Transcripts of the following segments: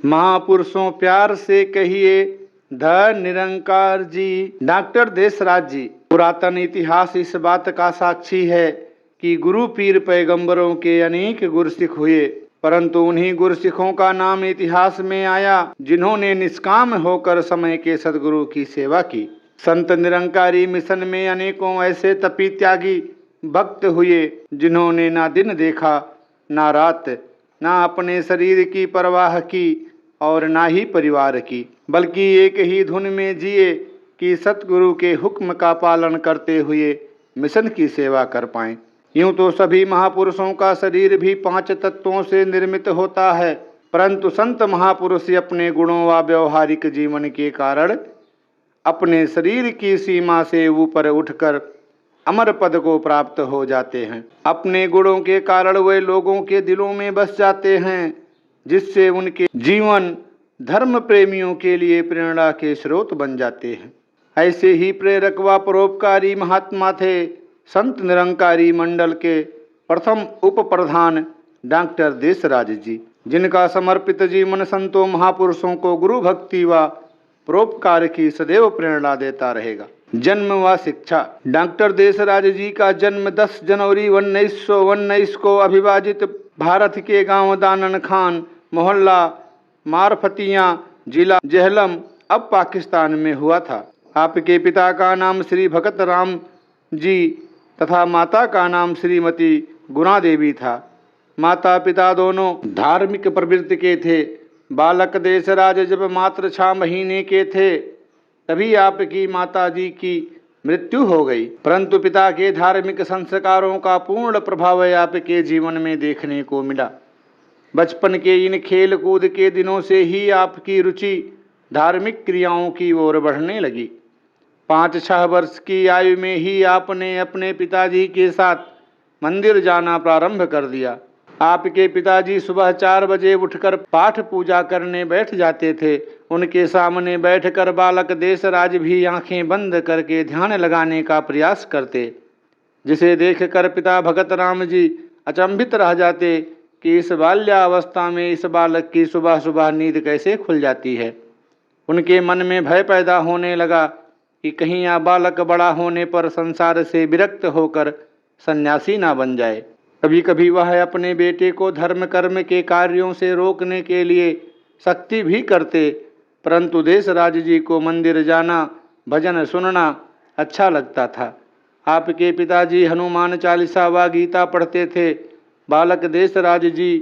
महापुरुषों प्यार से कहिए ध निरंकार जी। डॉक्टर देशराज जी। पुरातन इतिहास इस बात का साक्षी है कि गुरु पीर पैगंबरों के अनेक गुरसिख हुए, परंतु उन्हीं गुरसिखों का नाम इतिहास में आया जिन्होंने निष्काम होकर समय के सदगुरु की सेवा की। संत निरंकारी मिशन में अनेकों ऐसे तपी त्यागी भक्त हुए जिन्होंने ना दिन देखा ना रात, ना अपने शरीर की परवाह की और ना ही परिवार की, बल्कि एक ही धुन में जिए कि सतगुरु के हुक्म का पालन करते हुए मिशन की सेवा कर पाएं। यूं तो सभी महापुरुषों का शरीर भी 5 तत्वों से निर्मित होता है, परंतु संत महापुरुष अपने गुणों व व्यवहारिक जीवन के कारण अपने शरीर की सीमा से ऊपर उठकर अमर पद को प्राप्त हो जाते हैं। अपने गुणों के कारण वे लोगों के दिलों में बस जाते हैं, जिससे उनके जीवन धर्म प्रेमियों के लिए प्रेरणा के स्रोत बन जाते हैं। ऐसे ही प्रेरक व परोपकारी महात्मा थे संत निरंकारी मंडल के प्रथम उप प्रधान डॉक्टर देशराज जी, जिनका समर्पित जीवन संतों महापुरुषों को गुरु भक्ति व परोपकार की सदैव प्रेरणा देता रहेगा। जन्म व शिक्षा। डॉक्टर देशराज जी का जन्म 10 जनवरी 1919 को अविभाजित भारत के गांव दानन खान, मोहल्ला मारफतियाँ, जिला जेहलम, अब पाकिस्तान में हुआ था। आपके पिता का नाम श्री भगत राम जी तथा माता का नाम श्रीमती गुणा देवी था। माता पिता दोनों धार्मिक प्रवृत्ति के थे। बालक देशराज जब मात्र 6 महीने के थे तभी आपकी माता जी की मृत्यु हो गई, परंतु पिता के धार्मिक संस्कारों का पूर्ण प्रभाव आपके जीवन में देखने को मिला। बचपन के इन खेल कूद के दिनों से ही आपकी रुचि धार्मिक क्रियाओं की ओर बढ़ने लगी। 5-6 वर्ष की आयु में ही आपने अपने पिताजी के साथ मंदिर जाना प्रारंभ कर दिया। आपके पिताजी सुबह 4 बजे उठकर पाठ पूजा करने बैठ जाते थे। उनके सामने बैठकर बालक देशराज भी आंखें बंद करके ध्यान लगाने का प्रयास करते, जिसे देखकर पिता भगत राम जी अचंभित रह जाते कि इस बाल्यावस्था में इस बालक की सुबह सुबह नींद कैसे खुल जाती है। उनके मन में भय पैदा होने लगा कि कहीं यह बालक बड़ा होने पर संसार से विरक्त होकर सन्यासी ना बन जाए। कभी कभी वह अपने बेटे को धर्म कर्म के कार्यों से रोकने के लिए सख्ती भी करते, परंतु देशराज जी को मंदिर जाना, भजन सुनना अच्छा लगता था। आपके पिताजी हनुमान चालीसा व गीता पढ़ते थे। बालक देशराज जी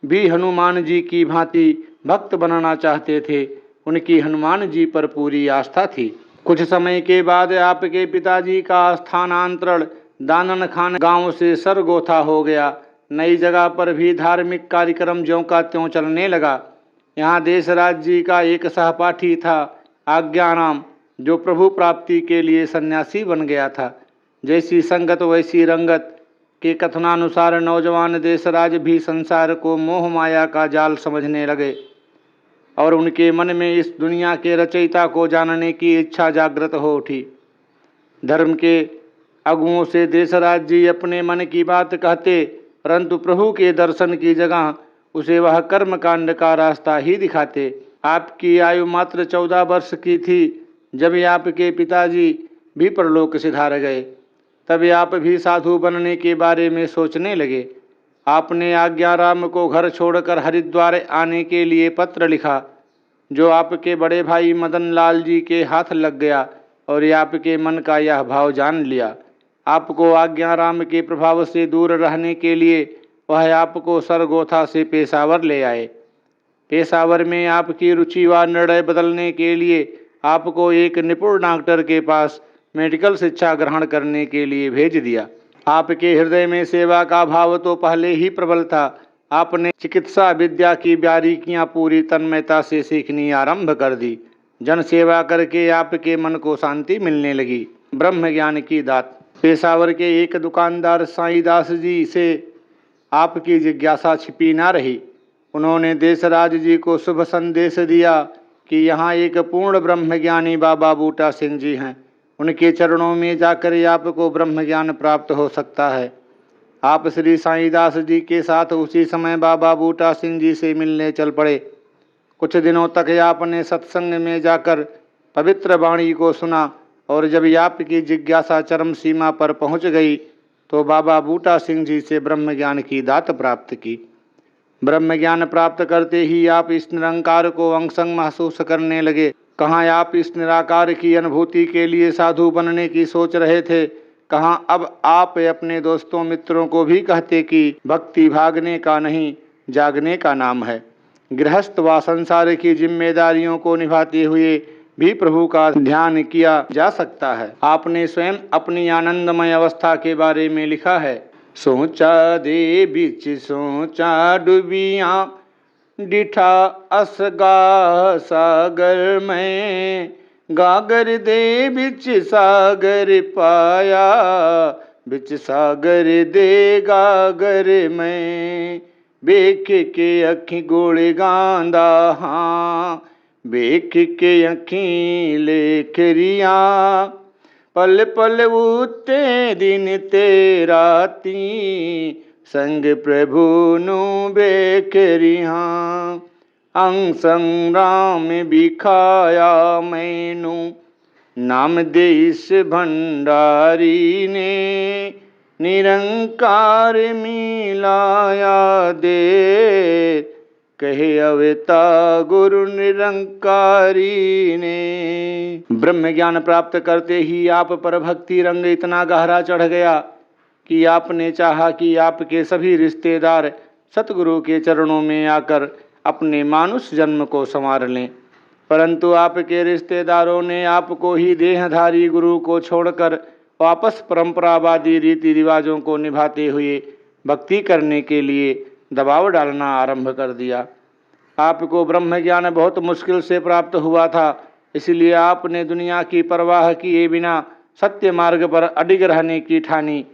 भी हनुमान जी की भांति भक्त बनना चाहते थे। उनकी हनुमान जी पर पूरी आस्था थी। कुछ समय के बाद आपके पिताजी का स्थानांतरण दानन खान गांव से सरगोथा हो गया। नई जगह पर भी धार्मिक कार्यक्रम ज्यों का त्यों चलने लगा। यहाँ देशराज जी का एक सहपाठी था आज्ञाराम, जो प्रभु प्राप्ति के लिए सन्यासी बन गया था। जैसी संगत वैसी रंगत के कथनानुसार नौजवान देशराज भी संसार को मोह माया का जाल समझने लगे और उनके मन में इस दुनिया के रचयिता को जानने की इच्छा जागृत हो उठी। धर्म के अगुओं से देशराज जी अपने मन की बात कहते, परंतु प्रभु के दर्शन की जगह उसे वह कर्म कांड का रास्ता ही दिखाते। आपकी आयु मात्र 14 वर्ष की थी जब आपके पिताजी भी परलोक सिधार गए। तब आप भी साधु बनने के बारे में सोचने लगे। आपने आज्ञाराम को घर छोड़कर हरिद्वार आने के लिए पत्र लिखा, जो आपके बड़े भाई मदन लाल जी के हाथ लग गया और आपके मन का यह भाव जान लिया। आपको आज्ञाराम के प्रभाव से दूर रहने के लिए वह आपको सरगोथा से पेशावर ले आए। पेशावर में आपकी रुचि व निर्णय बदलने के लिए आपको एक निपुण डॉक्टर के पास मेडिकल शिक्षा ग्रहण करने के लिए भेज दिया। आपके हृदय में सेवा का भाव तो पहले ही प्रबल था। आपने चिकित्सा विद्या की बारीकियां पूरी तन्मयता से सीखनी आरंभ कर दी। जन सेवा करके आपके मन को शांति मिलने लगी। ब्रह्म ज्ञान की दात। पेशावर के एक दुकानदार साईदास जी से आपकी जिज्ञासा छिपी ना रही। उन्होंने देशराज जी को शुभ संदेश दिया कि यहाँ एक पूर्ण ब्रह्मज्ञानी बाबा बूटा सिंह जी हैं। उनके चरणों में जाकर आपको ब्रह्म ज्ञान प्राप्त हो सकता है। आप श्री साईदास जी के साथ उसी समय बाबा बूटा सिंह जी से मिलने चल पड़े। कुछ दिनों तक आपने सत्संग में जाकर पवित्र वाणी को सुना और जब आपकी जिज्ञासा चरम सीमा पर पहुंच गई तो बाबा बूटा सिंह जी से ब्रह्म ज्ञान की दात प्राप्त की। ब्रह्म ज्ञान प्राप्त करते ही आप इस निरंकार को अंगसंग महसूस करने लगे। कहाँ आप इस निराकार की अनुभूति के लिए साधु बनने की सोच रहे थे, कहाँ अब आप अपने दोस्तों मित्रों को भी कहते कि भक्ति भागने का नहीं जागने का नाम है। गृहस्थ व संसार की जिम्मेदारियों को निभाते हुए भी प्रभु का ध्यान किया जा सकता है। आपने स्वयं अपनी आनंदमय अवस्था के बारे में लिखा है, सोचा दे बिच सोचा डूबिया डिठा असगा सागर में, गागर दे बिच सागर पाया, बिच सागर दे गागर में, बेख के अखी गोले गांदा हाँ, बेख के अखी लेखरिया, पल पल उते दिन ते राती, संग प्रभु नु बेखरिया, अंग संग राम बिखाया मैनू, नाम देश भंडारी ने, निरंकार मिलाया दे, कहे अवता गुरु निरंकारी ने। ब्रह्म ज्ञान प्राप्त करते ही आप पर भक्ति रंग इतना गहरा चढ़ गया कि आपने चाहा कि आपके सभी रिश्तेदार सतगुरु के चरणों में आकर अपने मानुष जन्म को संवार लें, परंतु आपके रिश्तेदारों ने आपको ही देहधारी गुरु को छोड़कर वापस परंपरावादी रीति रिवाजों को निभाते हुए भक्ति करने के लिए दबाव डालना आरंभ कर दिया। आपको ब्रह्म ज्ञान बहुत मुश्किल से प्राप्त हुआ था, इसलिए आपने दुनिया की परवाह किए बिना सत्य मार्ग पर अडिग रहने की ठानी।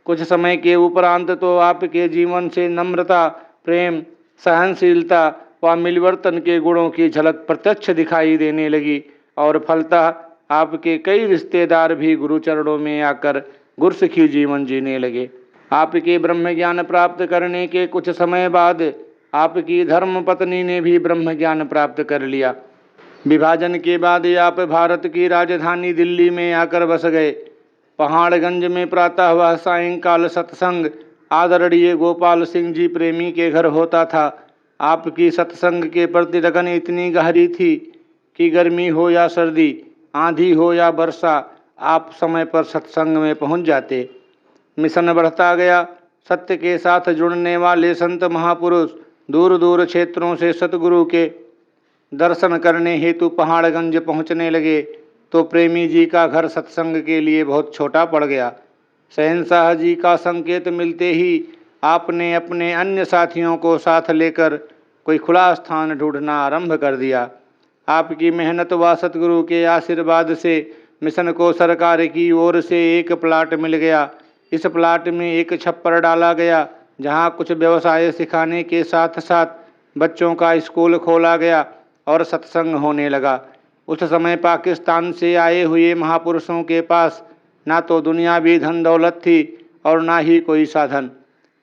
कुछ समय के उपरांत तो आपके जीवन से नम्रता, प्रेम, सहनशीलता व मिलवर्तन के गुणों की झलक प्रत्यक्ष दिखाई देने लगी और फलतः आपके कई रिश्तेदार भी गुरु चरणों में आकर गुरसिखी जीवन जीने लगे। आपके ब्रह्म ज्ञान प्राप्त करने के कुछ समय बाद आपकी धर्म पत्नी ने भी ब्रह्म ज्ञान प्राप्त कर लिया। विभाजन के बाद आप भारत की राजधानी दिल्ली में आकर बस गए। पहाड़गंज में प्रातः व सायंकाल सत्संग आदरणीय गोपाल सिंह जी प्रेमी के घर होता था। आपकी सत्संग के प्रति लगन इतनी गहरी थी कि गर्मी हो या सर्दी, आंधी हो या वर्षा, आप समय पर सत्संग में पहुंच जाते। मिशन बढ़ता गया। सत्य के साथ जुड़ने वाले संत महापुरुष दूर दूर क्षेत्रों से सतगुरु के दर्शन करने हेतु पहाड़गंज पहुंचने लगे तो प्रेमी जी का घर सत्संग के लिए बहुत छोटा पड़ गया। शहंशाह जी का संकेत मिलते ही आपने अपने अन्य साथियों को साथ लेकर कोई खुला स्थान ढूंढना आरंभ कर दिया। आपकी मेहनत व सतगुरु के आशीर्वाद से मिशन को सरकार की ओर से एक प्लाट मिल गया। इस प्लाट में एक छप्पर डाला गया जहां कुछ व्यवसाय सिखाने के साथ साथ बच्चों का स्कूल खोला गया और सत्संग होने लगा। उस समय पाकिस्तान से आए हुए महापुरुषों के पास ना तो दुनियावी धन दौलत थी और ना ही कोई साधन।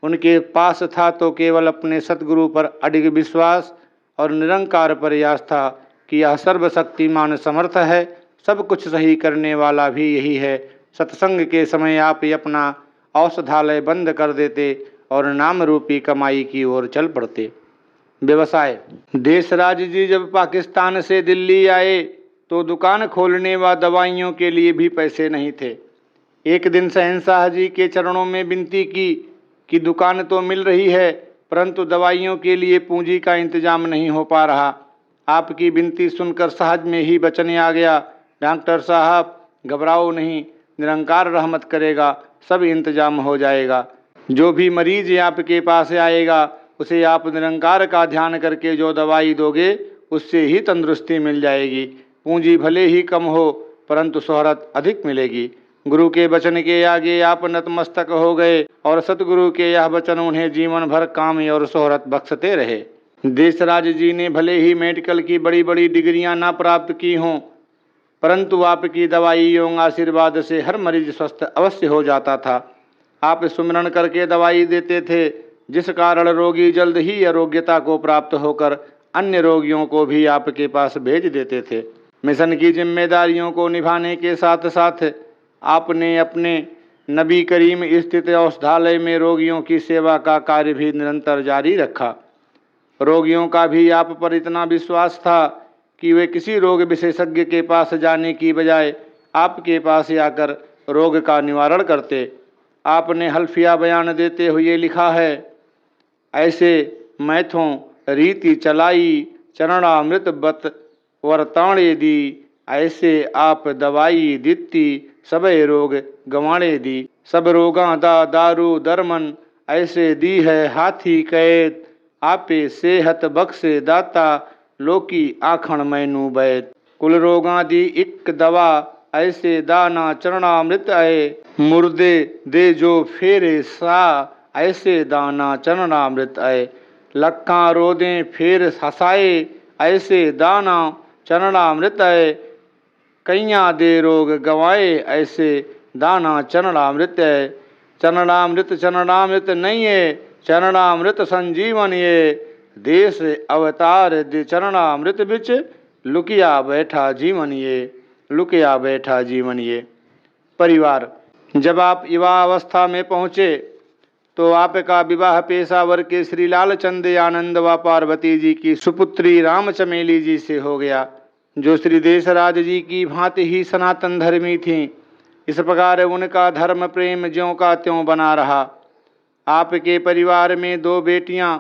उनके पास था तो केवल अपने सतगुरु पर अडिग विश्वास और निरंकार पर आस्था कि यह सर्वशक्तिमान समर्थ है, सब कुछ सही करने वाला भी यही है। सत्संग के समय आप अपना औषधालय बंद कर देते और नाम रूपी कमाई की ओर चल पड़ते। व्यवसाय। देशराज जी जब पाकिस्तान से दिल्ली आए तो दुकान खोलने व दवाइयों के लिए भी पैसे नहीं थे। एक दिन शहंशाह जी के चरणों में विनती की कि दुकान तो मिल रही है परंतु दवाइयों के लिए पूंजी का इंतजाम नहीं हो पा रहा। आपकी विनती सुनकर सहज में ही वचन आ गया, डॉक्टर साहब घबराओ नहीं, निरंकार रहमत करेगा, सब इंतजाम हो जाएगा। जो भी मरीज आपके पास आएगा उसे आप निरंकार का ध्यान करके जो दवाई दोगे उससे ही तंदुरुस्ती मिल जाएगी। पूंजी भले ही कम हो परंतु शोहरत अधिक मिलेगी। गुरु के वचन के आगे आप नतमस्तक हो गए और सतगुरु के यह वचन उन्हें जीवन भर काम और शोहरत बख्शते रहे। देशराज जी ने भले ही मेडिकल की बड़ी बड़ी डिग्रियां ना प्राप्त की हों परंतु आपकी दवाइयों आशीर्वाद से हर मरीज स्वस्थ अवश्य हो जाता था। आप सुमिरन करके दवाई देते थे जिस कारण रोगी जल्द ही आरोग्यता को प्राप्त होकर अन्य रोगियों को भी आपके पास भेज देते थे। मिशन की जिम्मेदारियों को निभाने के साथ साथ आपने अपने नबी करीम स्थित औषधालय में रोगियों की सेवा का कार्य भी निरंतर जारी रखा। रोगियों का भी आप पर इतना विश्वास था कि वे किसी रोग विशेषज्ञ के पास जाने की बजाय आपके पास आकर रोग का निवारण करते। आपने हल्फिया बयान देते हुए लिखा है, ऐसे मैथों रीति चलाई चरणामृत बत वर्ताणे दी, ऐसे आप दवाई दित्ती सबे रोग गंवाणे दी। सब रोगां दा दारू दरमन, ऐसे दी है हाथी कैद, आपे सेहत बख्शे दाता लोकी आखण मैनू बैद। कुल रोगां दी इक दवा, ऐसे दाना चरणामृत आए, मुर्दे दे जो फेरे सा, ऐसे दाना चरणामृत आए। लक्का रोदें फेर हसाए, ऐसे दाना चरणामृत आए, कैया दे रोग गवाए, ऐसे दाना चरणामृत है। चरणामृत चरणामृत नहीं है, चरणामृत संजीवन ये, देश अवतार दे चरणामृत बिच, लुकिया बैठा जीवन ये, लुकिया बैठा जीवन ये। परिवार, जब आप युवा अवस्था में पहुँचे तो आपका विवाह पेशावर के श्री लालचंद आनंद व पार्वती जी की सुपुत्री राम चमेली जी से हो गया, जो श्री देशराज जी की भांति ही सनातन धर्मी थीं। इस प्रकार उनका धर्म प्रेम ज्यों का त्यों बना रहा। आपके परिवार में 2 बेटियां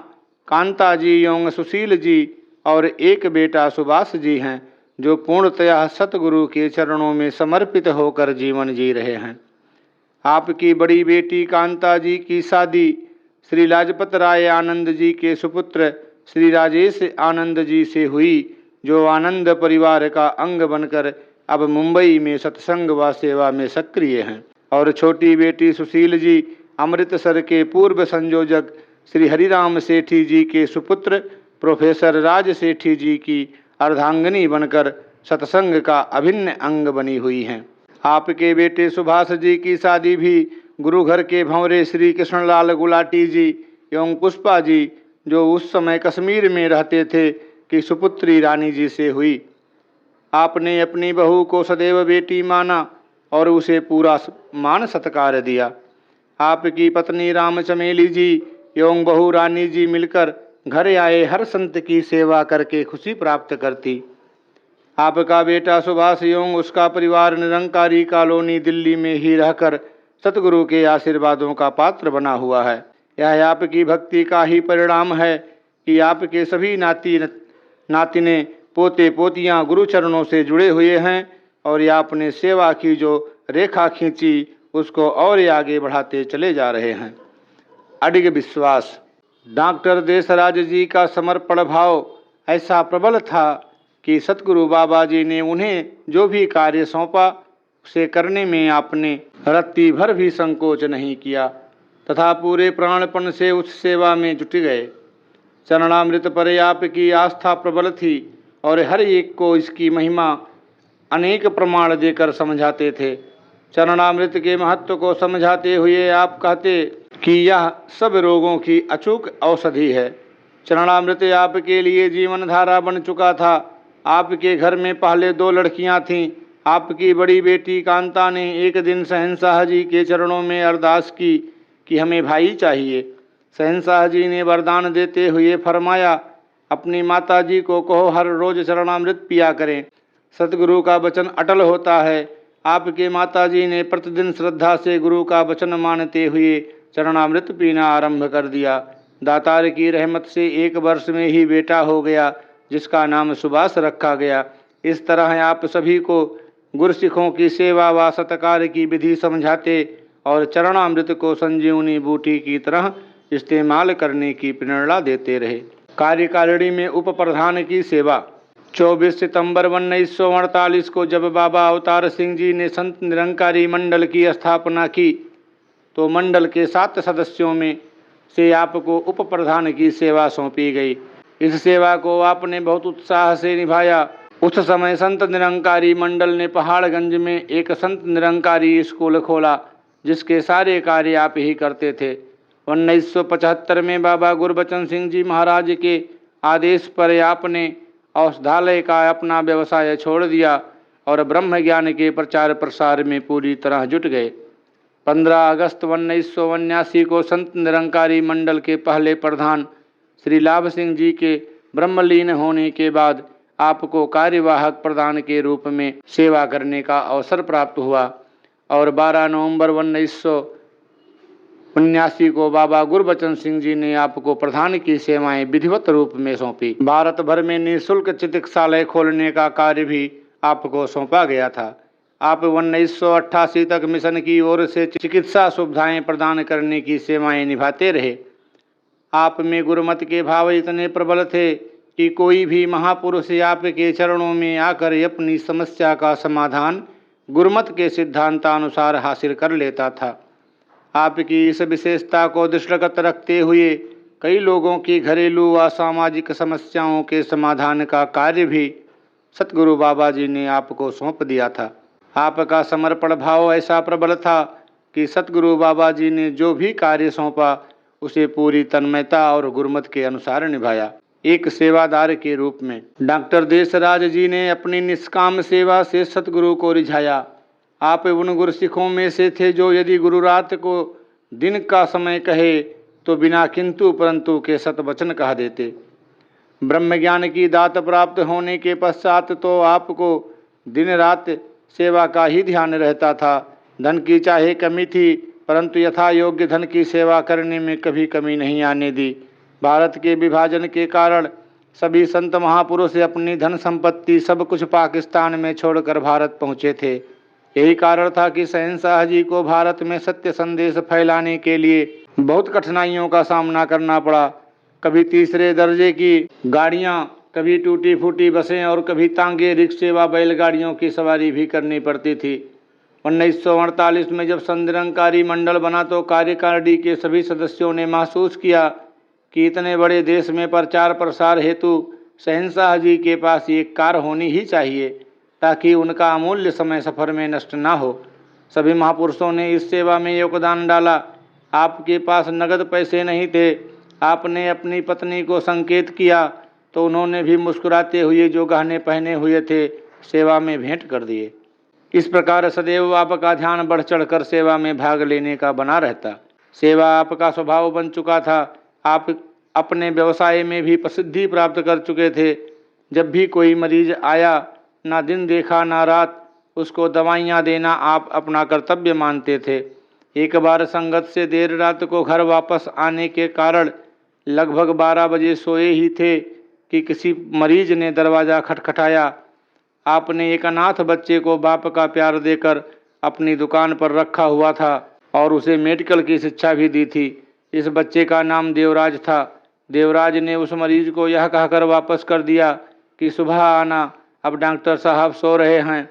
कांता जी एवं सुशील जी और एक बेटा सुभाष जी हैं, जो पूर्णतया सतगुरु के चरणों में समर्पित होकर जीवन जी रहे हैं। आपकी बड़ी बेटी कांता जी की शादी श्री लाजपत राय आनंद जी के सुपुत्र श्री राजेश आनंद जी से हुई, जो आनंद परिवार का अंग बनकर अब मुंबई में सत्संग व सेवा में सक्रिय हैं। और छोटी बेटी सुशील जी अमृतसर के पूर्व संयोजक श्री हरिराम सेठी जी के सुपुत्र प्रोफेसर राज सेठी जी की अर्धांगिनी बनकर सत्संग का अभिन्न अंग बनी हुई हैं। आपके बेटे सुभाष जी की शादी भी गुरुघर के भंवरे श्री कृष्णलाल गुलाटी जी एवं पुष्पा जी, जो उस समय कश्मीर में रहते थे, की सुपुत्री रानी जी से हुई। आपने अपनी बहू को सदैव बेटी माना और उसे पूरा मान सत्कार दिया। आपकी पत्नी राम चमेली जी एवं बहू रानी जी मिलकर घर आए हर संत की सेवा करके खुशी प्राप्त करती। आपका बेटा सुभाष एवं उसका परिवार निरंकारी कॉलोनी दिल्ली में ही रहकर सतगुरु के आशीर्वादों का पात्र बना हुआ है। यह आपकी भक्ति का ही परिणाम है कि आपके सभी नातिने पोते पोतियां गुरु चरणों से जुड़े हुए हैं और आपने सेवा की जो रेखा खींची उसको और आगे बढ़ाते चले जा रहे हैं। अडिग विश्वास। डॉक्टर देशराज जी का समर्पण भाव ऐसा प्रबल था कि सतगुरु बाबा जी ने उन्हें जो भी कार्य सौंपा उसे करने में आपने रत्ती भर भी संकोच नहीं किया तथा पूरे प्राणपण से उस सेवा में जुट गए। चरणामृत पर आपकी आस्था प्रबल थी और हर एक को इसकी महिमा अनेक प्रमाण देकर समझाते थे। चरणामृत के महत्व को समझाते हुए आप कहते कि यह सब रोगों की अचूक औषधि है। चरणामृत आपके लिए जीवन धारा बन चुका था। आपके घर में पहले 2 लड़कियां थीं। आपकी बड़ी बेटी कांता ने एक दिन शहंशाह जी के चरणों में अरदास की कि हमें भाई चाहिए। शहंशाह जी ने वरदान देते हुए फरमाया, अपनी माता जी को कहो हर रोज चरणामृत पिया करें। सतगुरु का वचन अटल होता है। आपके माता जी ने प्रतिदिन श्रद्धा से गुरु का वचन मानते हुए चरणामृत पीना आरंभ कर दिया। दातार की रहमत से 1 वर्ष में ही बेटा हो गया, जिसका नाम सुभाष रखा गया। इस तरह आप सभी को गुरसिखों की सेवा व सत्कार की विधि समझाते और चरणामृत को संजीवनी बूटी की तरह इस्तेमाल करने की प्रेरणा देते रहे। कार्यकारिणी में उप प्रधान की सेवा। 24 सितंबर 1948 को जब बाबा अवतार सिंह जी ने संत निरंकारी मंडल की स्थापना की तो मंडल के 7 सदस्यों में से आपको उप प्रधान की सेवा सौंपी गई। इस सेवा को आपने बहुत उत्साह से निभाया। उस समय संत निरंकारी मंडल ने पहाड़गंज में एक संत निरंकारी स्कूल खोला, जिसके सारे कार्य आप ही करते थे। 1975 में बाबा गुरबचन सिंह जी महाराज के आदेश पर आपने औषधालय का अपना व्यवसाय छोड़ दिया और ब्रह्म ज्ञान के प्रचार प्रसार में पूरी तरह जुट गए। 15 अगस्त 1979 को संत निरंकारी मंडल के पहले प्रधान श्री लाभ सिंह जी के ब्रह्मलीन होने के बाद आपको कार्यवाहक प्रधान के रूप में सेवा करने का अवसर प्राप्त हुआ और 12 नवंबर 1979 को बाबा गुरबचन सिंह जी ने आपको प्रधान की सेवाएं विधिवत रूप में सौंपी। भारत भर में निःशुल्क चिकित्सालय खोलने का कार्य भी आपको सौंपा गया था। आप 1988 तक मिशन की ओर से चिकित्सा सुविधाएं प्रदान करने की सेवाएं निभाते रहे। आप में गुरुमत के भाव इतने प्रबल थे कि कोई भी महापुरुष आपके चरणों में आकर अपनी समस्या का समाधान गुरुमत के सिद्धांतानुसार हासिल कर लेता था। आपकी इस विशेषता को दृष्टिगत रखते हुए कई लोगों की घरेलू व सामाजिक समस्याओं के समाधान का कार्य भी सतगुरु बाबा जी ने आपको सौंप दिया था। आपका समर्पण भाव ऐसा प्रबल था कि सतगुरु बाबा जी ने जो भी कार्य सौंपा उसे पूरी तन्मयता और गुरुमत के अनुसार निभाया। एक सेवादार के रूप में डॉक्टर देशराज जी ने अपनी निष्काम सेवा से सतगुरु को रिझाया। आप उन गुरसिखों में से थे जो यदि गुरु रात को दिन का समय कहे तो बिना किंतु परंतु के सतवचन कह देते। ब्रह्म ज्ञान की दात प्राप्त होने के पश्चात तो आपको दिन रात सेवा का ही ध्यान रहता था। धन की चाहे कमी थी परंतु यथा योग्य धन की सेवा करने में कभी कमी नहीं आने दी। भारत के विभाजन के कारण सभी संत महापुरुष अपनी धन संपत्ति सब कुछ पाकिस्तान में छोड़कर भारत पहुँचे थे। यही कारण था कि शहंशाह जी को भारत में सत्य संदेश फैलाने के लिए बहुत कठिनाइयों का सामना करना पड़ा। कभी तीसरे दर्जे की गाड़ियां, कभी टूटी फूटी बसें और कभी तांगे, रिक्शे व बैलगाड़ियों की सवारी भी करनी पड़ती थी। 1948 में जब संत निरंकारी मंडल बना तो कार्यकारिणी के सभी सदस्यों ने महसूस किया कि इतने बड़े देश में प्रचार प्रसार हेतु शहंशाह जी के पास एक कार होनी ही चाहिए ताकि उनका अमूल्य समय सफर में नष्ट ना हो। सभी महापुरुषों ने इस सेवा में योगदान डाला। आपके पास नगद पैसे नहीं थे। आपने अपनी पत्नी को संकेत किया तो उन्होंने भी मुस्कुराते हुए जो गहने पहने हुए थे सेवा में भेंट कर दिए। इस प्रकार सदैव आपका ध्यान बढ़ चढ़कर सेवा में भाग लेने का बना रहता। सेवा आपका स्वभाव बन चुका था। आप अपने व्यवसाय में भी प्रसिद्धि प्राप्त कर चुके थे। जब भी कोई मरीज आया, ना दिन देखा ना रात, उसको दवाइयाँ देना आप अपना कर्तव्य मानते थे। एक बार संगत से देर रात को घर वापस आने के कारण लगभग 12 बजे सोए ही थे कि किसी मरीज ने दरवाज़ा खटखटाया। आपने एक अनाथ बच्चे को बाप का प्यार देकर अपनी दुकान पर रखा हुआ था और उसे मेडिकल की शिक्षा भी दी थी। इस बच्चे का नाम देवराज था। देवराज ने उस मरीज को यह कहकर वापस कर दिया कि सुबह आना, अब डॉक्टर साहब सो रहे हैं।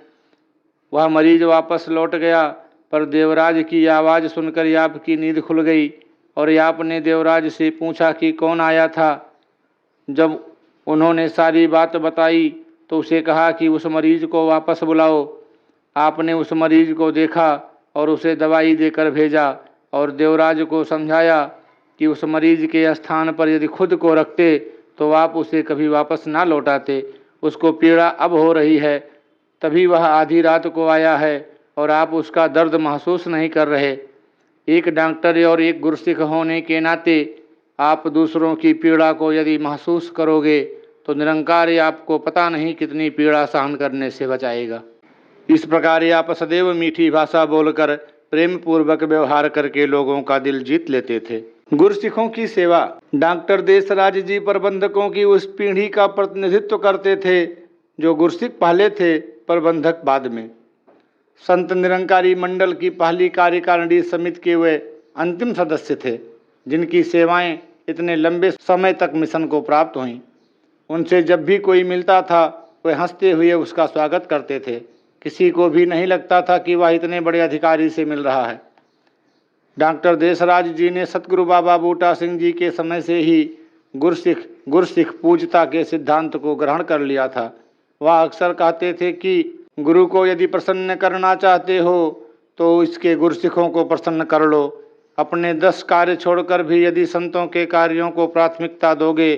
वह मरीज वापस लौट गया पर देवराज की आवाज़ सुनकर आपकी नींद खुल गई और आपने देवराज से पूछा कि कौन आया था। जब उन्होंने सारी बात बताई तो उसे कहा कि उस मरीज को वापस बुलाओ। आपने उस मरीज को देखा और उसे दवाई देकर भेजा और देवराज को समझाया कि उस मरीज के स्थान पर यदि खुद को रखते तो आप उसे कभी वापस ना लौटाते। उसको पीड़ा अब हो रही है, तभी वह आधी रात को आया है और आप उसका दर्द महसूस नहीं कर रहे। एक डॉक्टर और एक गुरसिख होने के नाते आप दूसरों की पीड़ा को यदि महसूस करोगे तो निरंकार आपको पता नहीं कितनी पीड़ा सहन करने से बचाएगा। इस प्रकार आप सदैव मीठी भाषा बोलकर प्रेम पूर्वक व्यवहार करके लोगों का दिल जीत लेते थे। गुरसिखों की सेवा। डॉक्टर देशराज जी प्रबंधकों की उस पीढ़ी का प्रतिनिधित्व करते थे जो गुरसिख पहले थे, प्रबंधक बाद में। संत निरंकारी मंडल की पहली कार्यकारिणी समिति के वे अंतिम सदस्य थे जिनकी सेवाएं इतने लंबे समय तक मिशन को प्राप्त हुईं। उनसे जब भी कोई मिलता था वे हंसते हुए उसका स्वागत करते थे। किसी को भी नहीं लगता था कि वह इतने बड़े अधिकारी से मिल रहा है। डॉक्टर देशराज जी ने सतगुरु बाबा बूटा सिंह जी के समय से ही गुरसिख पूजता के सिद्धांत को ग्रहण कर लिया था। वह अक्सर कहते थे कि गुरु को यदि प्रसन्न करना चाहते हो तो इसके गुरसिखों को प्रसन्न कर लो। अपने 10 कार्य छोड़कर भी यदि संतों के कार्यों को प्राथमिकता दोगे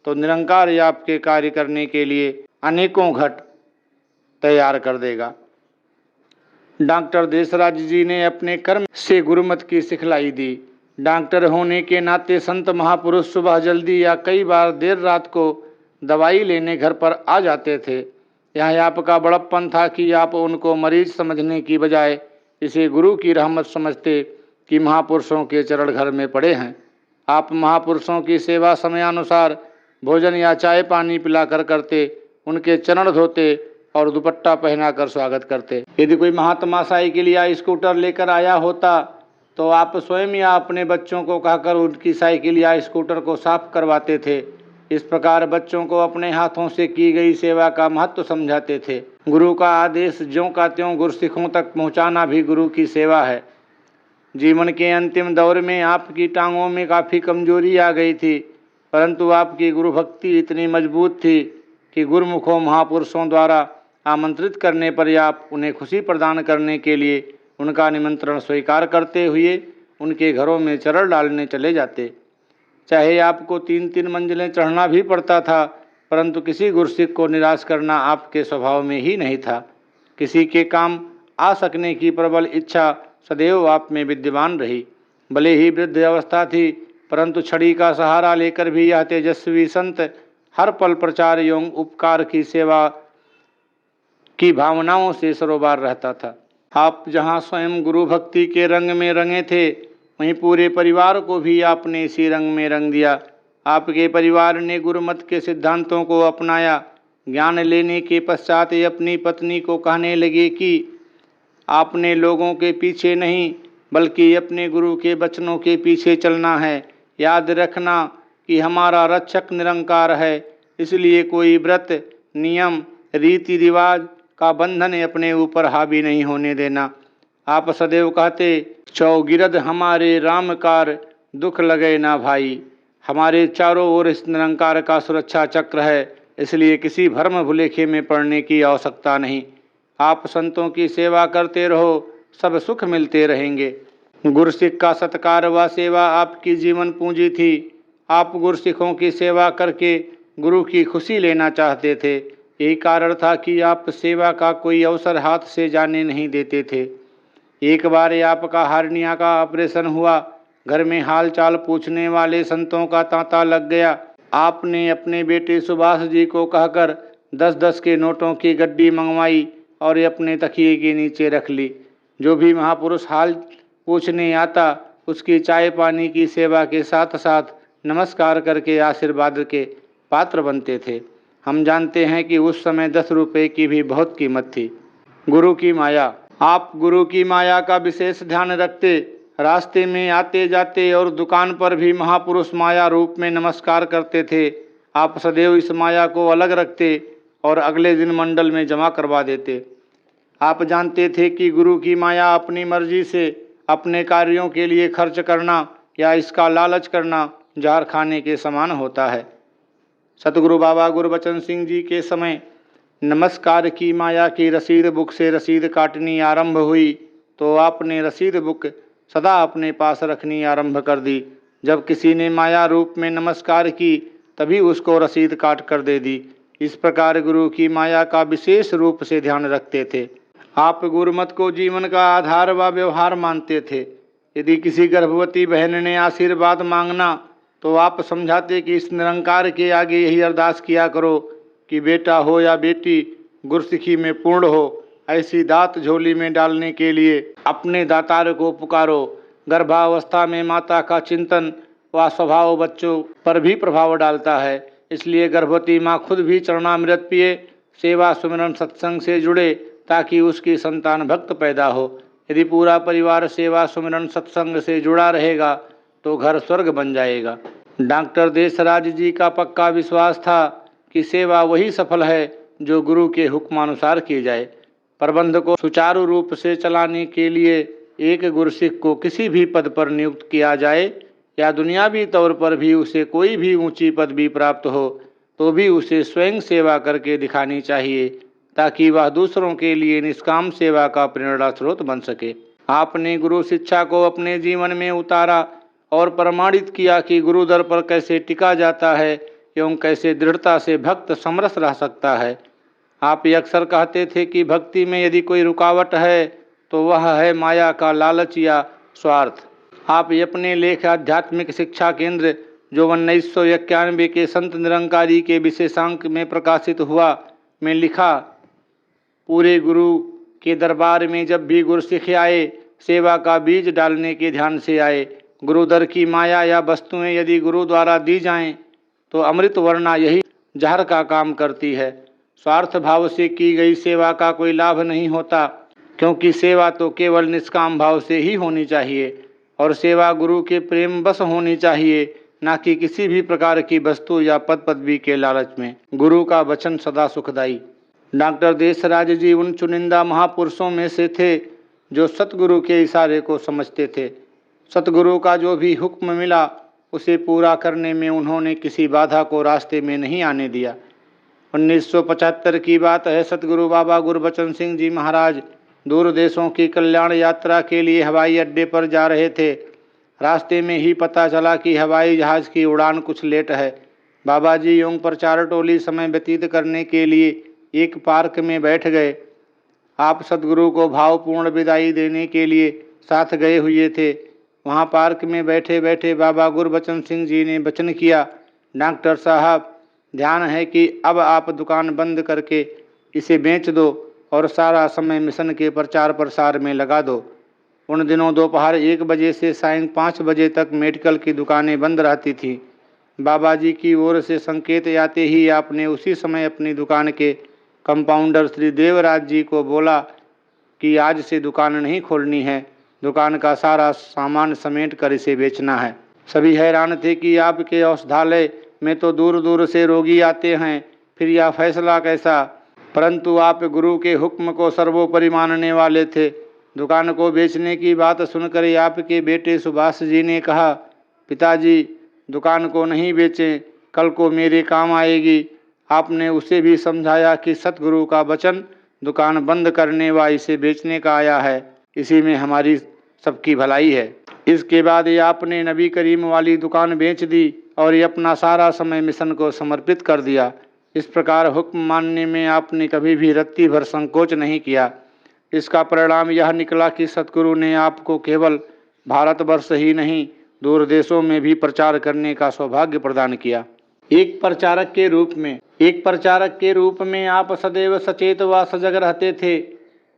तो निरंकार ही आपके कार्य करने के लिए अनेकों घट तैयार कर देगा। डॉक्टर देसराज जी ने अपने कर्म से गुरुमत की सिखलाई दी। डॉक्टर होने के नाते संत महापुरुष सुबह जल्दी या कई बार देर रात को दवाई लेने घर पर आ जाते थे। यह आपका बड़प्पन था कि आप उनको मरीज समझने की बजाय इसे गुरु की रहमत समझते कि महापुरुषों के चरण घर में पड़े हैं। आप महापुरुषों की सेवा समयानुसार भोजन या चाय पानी पिलाकर करते, उनके चरण धोते और दुपट्टा पहनाकर स्वागत करते। यदि कोई महात्मा साइकिल या स्कूटर लेकर आया होता तो आप स्वयं या अपने बच्चों को कहकर उनकी साइकिल या स्कूटर को साफ करवाते थे। इस प्रकार बच्चों को अपने हाथों से की गई सेवा का महत्व समझाते थे। गुरु का आदेश ज्यों का त्यों गुरसिखों तक पहुंचाना भी गुरु की सेवा है। जीवन के अंतिम दौर में आपकी टांगों में काफ़ी कमजोरी आ गई थी, परंतु आपकी गुरु भक्ति इतनी मजबूत थी कि गुरुमुखों महापुरुषों द्वारा आमंत्रित करने पर आप उन्हें खुशी प्रदान करने के लिए उनका निमंत्रण स्वीकार करते हुए उनके घरों में चरण डालने चले जाते। चाहे आपको 3-3 मंजिलें चढ़ना भी पड़ता था, परंतु किसी गुरसिख को निराश करना आपके स्वभाव में ही नहीं था। किसी के काम आ सकने की प्रबल इच्छा सदैव आप में विद्यमान रही। भले ही वृद्ध अवस्था थी, परंतु छड़ी का सहारा लेकर भी यह तेजस्वी संत हर पल प्रचार एवं उपकार की सेवा की भावनाओं से सरोबार रहता था। आप जहाँ स्वयं गुरु भक्ति के रंग में रंगे थे, वहीं पूरे परिवार को भी आपने इसी रंग में रंग दिया। आपके परिवार ने गुरुमत के सिद्धांतों को अपनाया। ज्ञान लेने के पश्चात अपनी पत्नी को कहने लगे कि आपने लोगों के पीछे नहीं बल्कि अपने गुरु के वचनों के पीछे चलना है। याद रखना कि हमारा रक्षक निरंकार है, इसलिए कोई व्रत नियम रीति रिवाज का बंधन अपने ऊपर हावी नहीं होने देना। आप सदैव कहते, चौगिरद हमारे रामकार दुख लगे ना भाई। हमारे चारों ओर इस निरंकार का सुरक्षा चक्र है, इसलिए किसी भ्रम भुलेखे में पड़ने की आवश्यकता नहीं। आप संतों की सेवा करते रहो, सब सुख मिलते रहेंगे। गुरसिख का सत्कार व सेवा आपकी जीवन पूंजी थी। आप गुरसिखों की सेवा करके गुरु की खुशी लेना चाहते थे। यही कारण था कि आप सेवा का कोई अवसर हाथ से जाने नहीं देते थे। एक बार आपका हार्निया का ऑपरेशन हुआ। घर में हाल चाल पूछने वाले संतों का तांता लग गया। आपने अपने बेटे सुभाष जी को कहकर 10-10 के नोटों की गड्डी मंगवाई और अपने तकिए के नीचे रख ली। जो भी महापुरुष हाल पूछने आता, उसकी चाय पानी की सेवा के साथ साथ नमस्कार करके आशीर्वाद के पात्र बनते थे। हम जानते हैं कि उस समय 10 रुपये की भी बहुत कीमत थी। गुरु की माया। आप गुरु की माया का विशेष ध्यान रखते। रास्ते में आते जाते और दुकान पर भी महापुरुष माया रूप में नमस्कार करते थे। आप सदैव इस माया को अलग रखते और अगले दिन मंडल में जमा करवा देते। आप जानते थे कि गुरु की माया अपनी मर्जी से अपने कार्यों के लिए खर्च करना या इसका लालच करना जहर खाने के समान होता है। सतगुरु बाबा गुरबचन सिंह जी के समय नमस्कार की माया की रसीद बुक से रसीद काटनी आरंभ हुई तो आपने रसीद बुक सदा अपने पास रखनी आरंभ कर दी। जब किसी ने माया रूप में नमस्कार की तभी उसको रसीद काट कर दे दी। इस प्रकार गुरु की माया का विशेष रूप से ध्यान रखते थे। आप गुरुमत को जीवन का आधार व व्यवहार मानते थे। यदि किसी गर्भवती बहन ने आशीर्वाद मांगना तो आप समझाते कि इस निरंकार के आगे यही अरदास किया करो कि बेटा हो या बेटी गुरसिखी में पूर्ण हो। ऐसी दात झोली में डालने के लिए अपने दातार को पुकारो। गर्भावस्था में माता का चिंतन व स्वभाव बच्चों पर भी प्रभाव डालता है, इसलिए गर्भवती माँ खुद भी चरणामृत पिए, सेवा सुमिरन सत्संग से जुड़े ताकि उसकी संतान भक्त पैदा हो। यदि पूरा परिवार सेवा सुमिरन सत्संग से जुड़ा रहेगा तो घर स्वर्ग बन जाएगा। डॉक्टर देसराज जी का पक्का विश्वास था कि सेवा वही सफल है जो गुरु के हुक्मानुसार की जाए। प्रबंध को सुचारू रूप से चलाने के लिए एक गुरसिख को किसी भी पद पर नियुक्त किया जाए या दुनियावी तौर पर भी उसे कोई भी ऊंची पदवी प्राप्त हो तो भी उसे स्वयं सेवा करके दिखानी चाहिए ताकि वह दूसरों के लिए निष्काम सेवा का प्रेरणा स्रोत बन सके। आपने गुरु शिक्षा को अपने जीवन में उतारा और प्रमाणित किया कि गुरु दर पर कैसे टिका जाता है एवं कैसे दृढ़ता से भक्त समरस रह सकता है। आप ये अक्सर कहते थे कि भक्ति में यदि कोई रुकावट है तो वह है माया का लालच या स्वार्थ। आप अपने लेख आध्यात्मिक शिक्षा केंद्र जो 1991 के संत निरंकारी के विशेषांक में प्रकाशित हुआ में लिखा, पूरे गुरु के दरबार में जब भी गुरसिख आए, सेवा का बीज डालने के ध्यान से आए। गुरुदर की माया या वस्तुएं यदि गुरु द्वारा दी जाएं तो अमृत वर्णा यही जहर का काम करती है। स्वार्थ भाव से की गई सेवा का कोई लाभ नहीं होता, क्योंकि सेवा तो केवल निष्काम भाव से ही होनी चाहिए और सेवा गुरु के प्रेम बस होनी चाहिए, न कि किसी भी प्रकार की वस्तु या पद पदवी के लालच में। गुरु का वचन सदा सुखदायी। डॉक्टर देशराज जी उन चुनिंदा महापुरुषों में से थे जो सतगुरु के इशारे को समझते थे। सतगुरु का जो भी हुक्म मिला उसे पूरा करने में उन्होंने किसी बाधा को रास्ते में नहीं आने दिया। 1975 की बात है। सतगुरु बाबा गुरबचन सिंह जी महाराज दूर देशों की कल्याण यात्रा के लिए हवाई अड्डे पर जा रहे थे। रास्ते में ही पता चला कि हवाई जहाज़ की उड़ान कुछ लेट है। बाबा जी एवं प्रचार टोली समय व्यतीत करने के लिए एक पार्क में बैठ गए। आप सतगुरु को भावपूर्ण विदाई देने के लिए साथ गए हुए थे। वहाँ पार्क में बैठे बैठे बाबा गुरबचन सिंह जी ने वचन किया, डॉक्टर साहब, ध्यान है कि अब आप दुकान बंद करके इसे बेच दो और सारा समय मिशन के प्रचार प्रसार में लगा दो। उन दिनों दोपहर 1 बजे से सायं 5 बजे तक मेडिकल की दुकानें बंद रहती थीं। बाबा जी की ओर से संकेत आते ही आपने उसी समय अपनी दुकान के कंपाउंडर श्री देवराज जी को बोला कि आज से दुकान नहीं खोलनी है, दुकान का सारा सामान समेट कर इसे बेचना है। सभी हैरान थे कि आपके औषधालय में तो दूर दूर से रोगी आते हैं, फिर यह फैसला कैसा? परंतु आप गुरु के हुक्म को सर्वोपरि मानने वाले थे। दुकान को बेचने की बात सुनकर आपके बेटे सुभाष जी ने कहा, पिताजी, दुकान को नहीं बेचें, कल को मेरे काम आएगी। आपने उसे भी समझाया कि सतगुरु का वचन दुकान बंद करने व इसे बेचने का आया है, इसी में हमारी सबकी भलाई है। इसके बाद ये आपने नबी करीम वाली दुकान बेच दी और ये अपना सारा समय मिशन को समर्पित कर दिया। इस प्रकार हुक्म मानने में आपने कभी भी रत्ती भर संकोच नहीं किया। इसका परिणाम यह निकला कि सतगुरु ने आपको केवल भारतवर्ष ही नहीं, दूर देशों में भी प्रचार करने का सौभाग्य प्रदान किया। एक प्रचारक के रूप में आप सदैव सचेत व सजग रहते थे।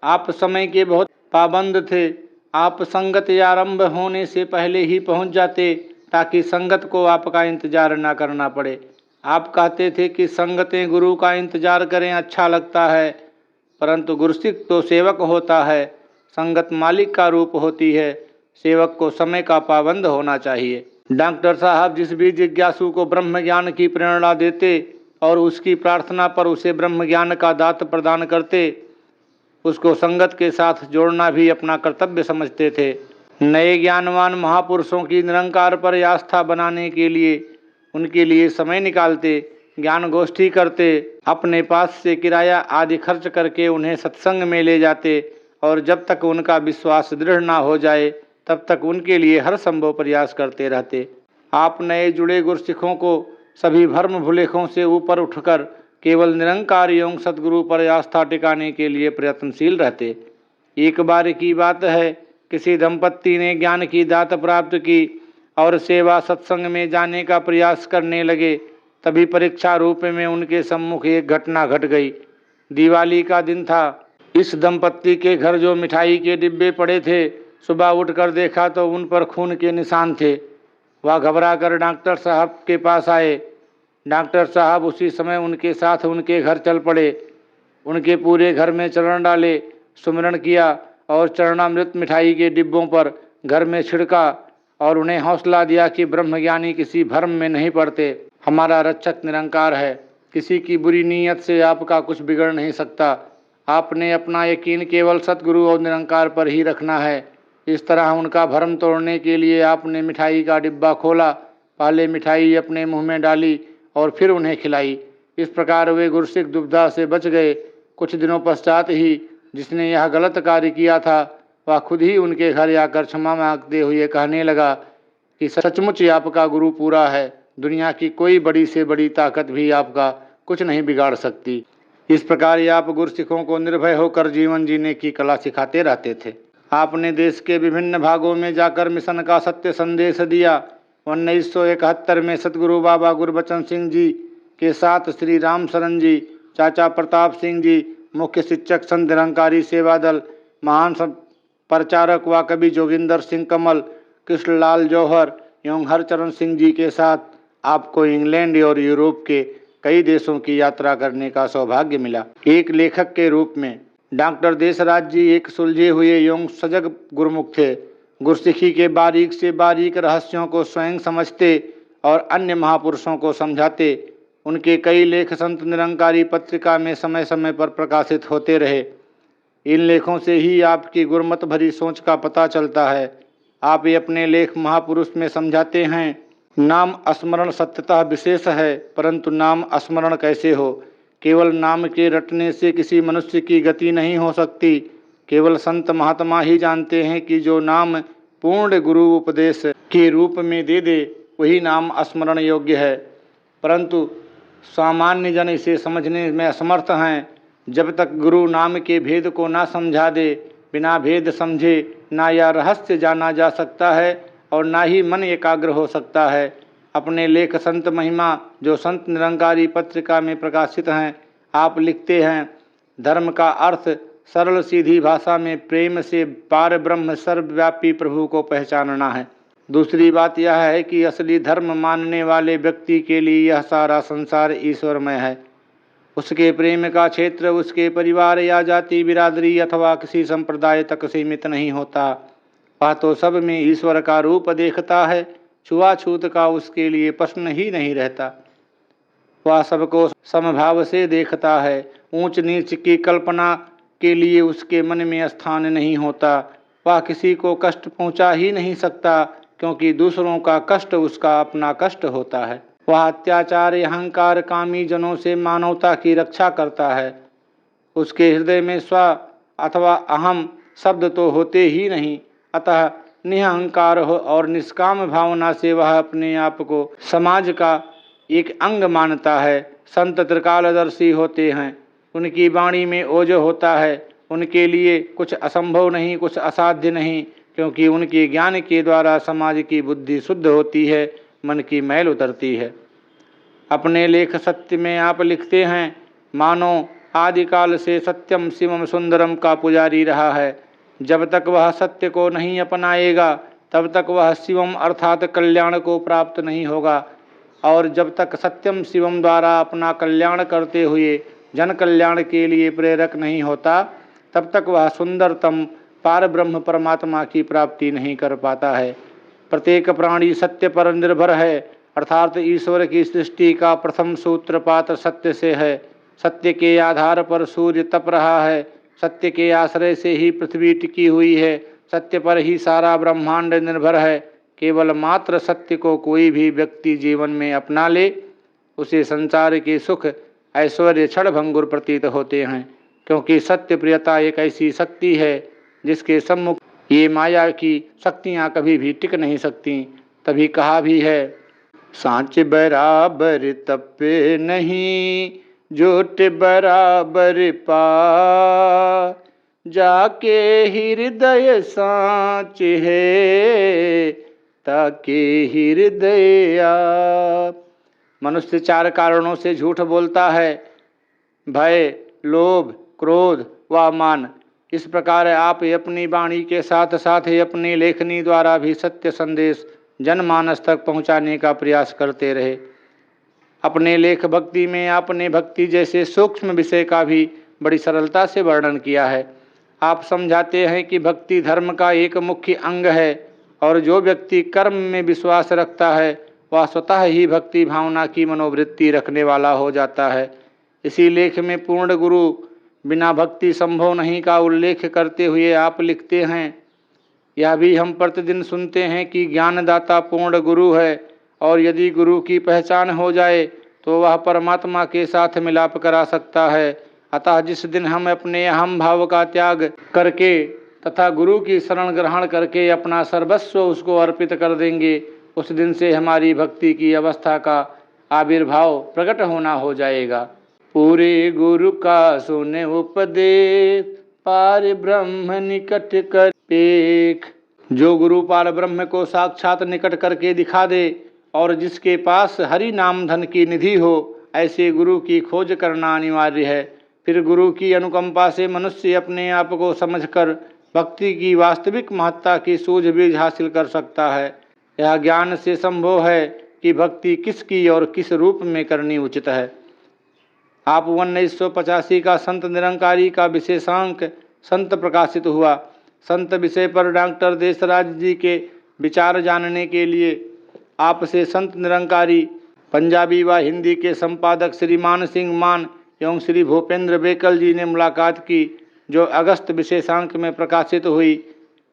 आप समय के बहुत पाबंद थे। आप संगत आरंभ होने से पहले ही पहुंच जाते ताकि संगत को आपका इंतजार न करना पड़े। आप कहते थे कि संगतें गुरु का इंतजार करें, अच्छा लगता है, परंतु गुरसिख तो सेवक होता है, संगत मालिक का रूप होती है, सेवक को समय का पाबंद होना चाहिए। डॉक्टर साहब जिस भी जिज्ञासु को ब्रह्म ज्ञान की प्रेरणा देते और उसकी प्रार्थना पर उसे ब्रह्म ज्ञान का दात प्रदान करते, उसको संगत के साथ जोड़ना भी अपना कर्तव्य समझते थे। नए ज्ञानवान महापुरुषों की निरंकार पर आस्था बनाने के लिए उनके लिए समय निकालते, ज्ञान गोष्ठी करते, अपने पास से किराया आदि खर्च करके उन्हें सत्संग में ले जाते और जब तक उनका विश्वास दृढ़ ना हो जाए तब तक उनके लिए हर संभव प्रयास करते रहते। आप नए जुड़े गुरसिखों को सभी भ्रम भुलेखों से ऊपर उठकर केवल निरंकार एवं सतगुरु पर आस्था टिकाने के लिए प्रयत्नशील रहते। एक बार की बात है, किसी दंपत्ति ने ज्ञान की दात प्राप्त की और सेवा सत्संग में जाने का प्रयास करने लगे। तभी परीक्षा रूप में उनके सम्मुख एक घटना घट गई। दिवाली का दिन था। इस दंपत्ति के घर जो मिठाई के डिब्बे पड़े थे, सुबह उठकर देखा तो उन पर खून के निशान थे। वह घबराकर डॉक्टर साहब के पास आए। डॉक्टर साहब उसी समय उनके साथ उनके घर चल पड़े। उनके पूरे घर में चरण डाले, सुमिरन किया और चरणामृत मिठाई के डिब्बों पर घर में छिड़का और उन्हें हौसला दिया कि ब्रह्मज्ञानी किसी भ्रम में नहीं पड़ते, हमारा रक्षक निरंकार है, किसी की बुरी नीयत से आपका कुछ बिगड़ नहीं सकता। आपने अपना यकीन केवल सतगुरु और निरंकार पर ही रखना है। इस तरह उनका भ्रम तोड़ने के लिए आपने मिठाई का डिब्बा खोला, पहले मिठाई अपने मुंह में डाली और फिर उन्हें खिलाई। इस प्रकार वे गुरसिख दुविधा से बच गए। कुछ दिनों पश्चात ही जिसने यह गलत कार्य किया था वह खुद ही उनके घर आकर क्षमा मांगते हुए कहने लगा कि सचमुच आपका गुरु पूरा है, दुनिया की कोई बड़ी से बड़ी ताकत भी आपका कुछ नहीं बिगाड़ सकती। इस प्रकार ये आप गुरसिखों को निर्भय होकर जीवन जीने की कला सिखाते रहते थे। आपने देश के विभिन्न भागों में जाकर मिशन का सत्य संदेश दिया। 1971 में सतगुरु बाबा गुरबचन सिंह जी के साथ श्री राम शरण जी, चाचा प्रताप सिंह जी, मुख्य शिक्षक संत निरंकारी सेवा दल, महान प्रचारक व कवि जोगिंदर सिंह कमल, कृष्णलाल जौहर एवं हरचरण सिंह जी के साथ आपको इंग्लैंड और यूरोप के कई देशों की यात्रा करने का सौभाग्य मिला। एक लेखक के रूप में डॉक्टर देशराज जी एक सुलझे हुए एवं सजग गुरुमुख थे। गुरसिखी के बारीक से बारीक रहस्यों को स्वयं समझते और अन्य महापुरुषों को समझाते। उनके कई लेख संत निरंकारी पत्रिका में समय समय पर प्रकाशित होते रहे। इन लेखों से ही आपकी गुरमत भरी सोच का पता चलता है। आप ये अपने लेख महापुरुष में समझाते हैं, नाम स्मरण सत्यतः विशेष है, परंतु नाम स्मरण कैसे हो। केवल नाम के रटने से किसी मनुष्य की गति नहीं हो सकती। केवल संत महात्मा ही जानते हैं कि जो नाम पूर्ण गुरु उपदेश के रूप में दे दे वही नाम स्मरण योग्य है, परंतु सामान्य जन इसे समझने में असमर्थ हैं। जब तक गुरु नाम के भेद को ना समझा दे, बिना भेद समझे ना यह रहस्य जाना जा सकता है और ना ही मन एकाग्र हो सकता है। अपने लेख संत महिमा जो संत निरंकारी पत्रिका में प्रकाशित हैं, आप लिखते हैं, धर्म का अर्थ सरल सीधी भाषा में प्रेम से पार ब्रह्म सर्वव्यापी प्रभु को पहचानना है। दूसरी बात यह है कि असली धर्म मानने वाले व्यक्ति के लिए यह सारा संसार ईश्वरमय है। उसके प्रेम का क्षेत्र उसके परिवार या जाति बिरादरी अथवा किसी संप्रदाय तक सीमित नहीं होता। वह तो सब में ईश्वर का रूप देखता है। छुआछूत का उसके लिए प्रश्न ही नहीं रहता। वह सबको समभाव से देखता है। ऊंच नीच की कल्पना के लिए उसके मन में स्थान नहीं होता। वह किसी को कष्ट पहुंचा ही नहीं सकता, क्योंकि दूसरों का कष्ट उसका अपना कष्ट होता है। वह अत्याचार अहंकार कामी जनों से मानवता की रक्षा करता है। उसके हृदय में स्व अथवा अहम शब्द तो होते ही नहीं, अतः निहंकार हो और निष्काम भावना से वह अपने आप को समाज का एक अंग मानता है। संत त्रिकालदर्शी होते हैं। उनकी वाणी में ओज होता है। उनके लिए कुछ असंभव नहीं, कुछ असाध्य नहीं, क्योंकि उनके ज्ञान के द्वारा समाज की बुद्धि शुद्ध होती है, मन की मैल उतरती है। अपने लेख सत्य में आप लिखते हैं, मानो आदिकाल से सत्यम शिवम सुंदरम का पुजारी रहा है। जब तक वह सत्य को नहीं अपनाएगा तब तक वह शिवम अर्थात कल्याण को प्राप्त नहीं होगा, और जब तक सत्यम शिवम द्वारा अपना कल्याण करते हुए जन कल्याण के लिए प्रेरक नहीं होता, तब तक वह सुंदरतम पार ब्रह्म परमात्मा की प्राप्ति नहीं कर पाता है। प्रत्येक प्राणी सत्य पर निर्भर है, अर्थात ईश्वर की सृष्टि का प्रथम सूत्रपात सत्य से है। सत्य के आधार पर सूर्य तप रहा है। सत्य के आश्रय से ही पृथ्वी टिकी हुई है। सत्य पर ही सारा ब्रह्मांड निर्भर है। केवल मात्र सत्य को कोई भी व्यक्ति जीवन में अपना ले, उसे संसार के सुख ऐश्वर्य क्षणभंगुर प्रतीत होते हैं, क्योंकि सत्य प्रियता एक ऐसी शक्ति है जिसके सम्मुख ये माया की शक्तियाँ कभी भी टिक नहीं सकती। तभी कहा भी है, सांच बराबर तपे नहीं, झूठ बराबर पा, जाके हृदय सांच है, ताके हृदय आ। मनुष्य चार कारणों से झूठ बोलता है, भय, लोभ, क्रोध व मान। इस प्रकार आप अपनी वाणी के साथ साथ ही अपनी लेखनी द्वारा भी सत्य संदेश जनमानस तक पहुंचाने का प्रयास करते रहे। अपने लेख भक्ति में आपने भक्ति जैसे सूक्ष्म विषय का भी बड़ी सरलता से वर्णन किया है। आप समझाते हैं कि भक्ति धर्म का एक मुख्य अंग है, और जो व्यक्ति कर्म में विश्वास रखता है वह स्वतः ही भक्ति भावना की मनोवृत्ति रखने वाला हो जाता है। इसी लेख में पूर्ण गुरु बिना भक्ति संभव नहीं का उल्लेख करते हुए आप लिखते हैं, यह भी हम प्रतिदिन सुनते हैं कि ज्ञानदाता पूर्ण गुरु है, और यदि गुरु की पहचान हो जाए तो वह परमात्मा के साथ मिलाप करा सकता है। अतः जिस दिन हम अपने अहम भाव का त्याग करके तथा गुरु की शरण ग्रहण करके अपना सर्वस्व उसको अर्पित कर देंगे, उस दिन से हमारी भक्ति की अवस्था का आविर्भाव प्रकट होना हो जाएगा। पूरे गुरु का सुने उपदेश, पार ब्रह्म निकट कर पेख। जो गुरु पार ब्रह्म को साक्षात निकट करके दिखा दे और जिसके पास हरि नाम धन की निधि हो, ऐसे गुरु की खोज करना अनिवार्य है। फिर गुरु की अनुकंपा से मनुष्य अपने आप को समझकर भक्ति की वास्तविक महत्ता की सूझबूझ हासिल कर सकता है। यह ज्ञान से संभव है कि भक्ति किसकी और किस रूप में करनी उचित है। आप 1985 का संत निरंकारी का विशेषांक संत प्रकाशित हुआ। संत विषय पर डॉक्टर देशराज जी के विचार जानने के लिए आपसे संत निरंकारी पंजाबी व हिंदी के संपादक श्री मान सिंह मान एवं श्री भूपेंद्र बेकल जी ने मुलाकात की, जो अगस्त विशेषांक में प्रकाशित हुई।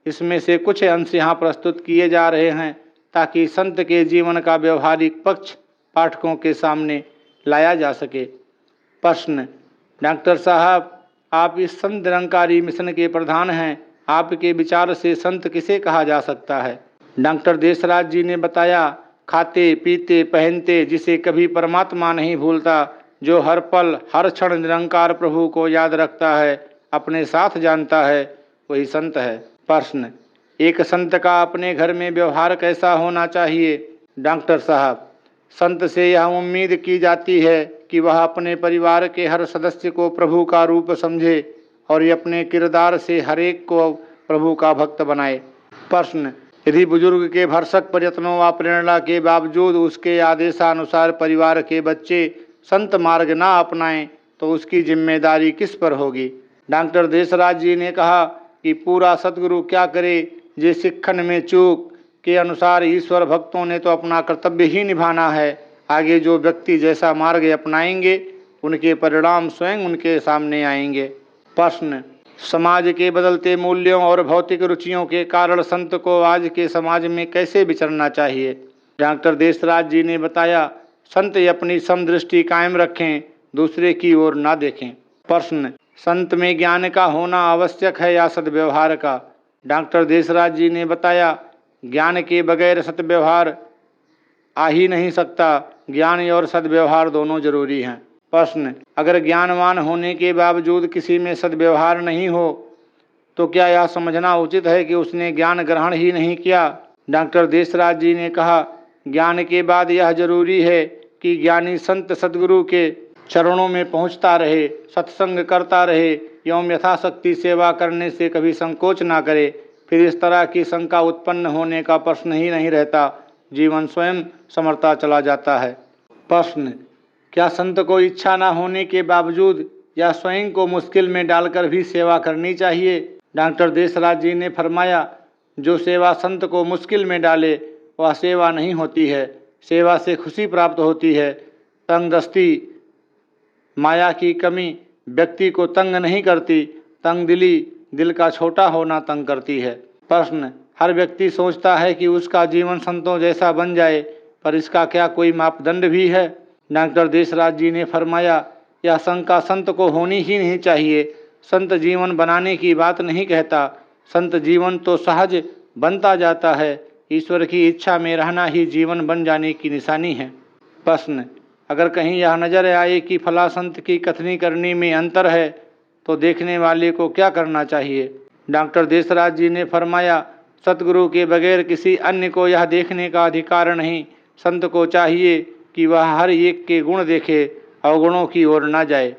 इसमें से कुछ अंश यहाँ प्रस्तुत किए जा रहे हैं ताकि संत के जीवन का व्यवहारिक पक्ष पाठकों के सामने लाया जा सके। प्रश्न: डॉक्टर साहब, आप इस संत निरंकारी मिशन के प्रधान हैं, आपके विचार से संत किसे कहा जा सकता है? डॉक्टर देशराज जी ने बताया, खाते पीते पहनते जिसे कभी परमात्मा नहीं भूलता, जो हर पल हर क्षण निरंकार प्रभु को याद रखता है, अपने साथ जानता है, वही संत है। प्रश्न: एक संत का अपने घर में व्यवहार कैसा होना चाहिए? डॉक्टर साहब, संत से यह उम्मीद की जाती है कि वह अपने परिवार के हर सदस्य को प्रभु का रूप समझे और ये अपने किरदार से हरेक को प्रभु का भक्त बनाए। प्रश्न: यदि बुजुर्ग के भरसक प्रयत्नों व प्रेरणा के बावजूद उसके आदेशानुसार परिवार के बच्चे संत मार्ग ना अपनाएं तो उसकी जिम्मेदारी किस पर होगी? डॉक्टर देशराज जी ने कहा कि पूरा सतगुरु क्या करे, जे सिक्खन में चूक के अनुसार ईश्वर भक्तों ने तो अपना कर्तव्य ही निभाना है। आगे जो व्यक्ति जैसा मार्ग अपनाएंगे उनके परिणाम स्वयं उनके सामने आएंगे। प्रश्न: समाज के बदलते मूल्यों और भौतिक रुचियों के कारण संत को आज के समाज में कैसे विचरना चाहिए? डॉक्टर देशराज जी ने बताया, संत अपनी समदृष्टि कायम रखें, दूसरे की ओर ना देखें। प्रश्न: संत में ज्ञान का होना आवश्यक है या सद्व्यवहार का? डॉक्टर देशराज जी ने बताया, ज्ञान के बगैर सद्व्यवहार आ ही नहीं सकता। ज्ञान और सद्व्यवहार दोनों जरूरी हैं। प्रश्न: अगर ज्ञानवान होने के बावजूद किसी में सद्व्यवहार नहीं हो तो क्या यह समझना उचित है कि उसने ज्ञान ग्रहण ही नहीं किया? डॉक्टर देशराज जी ने कहा, ज्ञान के बाद यह जरूरी है कि ज्ञानी संत सद्गुरु के चरणों में पहुंचता रहे, सत्संग करता रहे एवं यथाशक्ति सेवा करने से कभी संकोच ना करे। फिर इस तरह की शंका उत्पन्न होने का प्रश्न ही नहीं रहता, जीवन स्वयं समरता चला जाता है। प्रश्न: क्या संत को इच्छा न होने के बावजूद या स्वयं को मुश्किल में डालकर भी सेवा करनी चाहिए? डॉक्टर देशराज जी ने फरमाया, जो सेवा संत को मुश्किल में डाले वह सेवा नहीं होती है। सेवा से खुशी प्राप्त होती है। तंगदस्ती, माया की कमी व्यक्ति को तंग नहीं करती, तंगदिली दिल का छोटा होना तंग करती है। प्रश्न: हर व्यक्ति सोचता है कि उसका जीवन संतों जैसा बन जाए, पर इसका क्या कोई मापदंड भी है? डॉक्टर देशराज जी ने फरमाया, यह शंका संत को होनी ही नहीं चाहिए। संत जीवन बनाने की बात नहीं कहता, संत जीवन तो सहज बनता जाता है। ईश्वर की इच्छा में रहना ही जीवन बन जाने की निशानी है। प्रश्न: अगर कहीं यह नजर आए कि फला संत की कथनी करनी में अंतर है तो देखने वाले को क्या करना चाहिए? डॉक्टर देशराज जी ने फरमाया, सतगुरु के बगैर किसी अन्य को यह देखने का अधिकार नहीं। संत को चाहिए कि वह हर एक के गुण देखे, अवगुणों की ओर न जाए।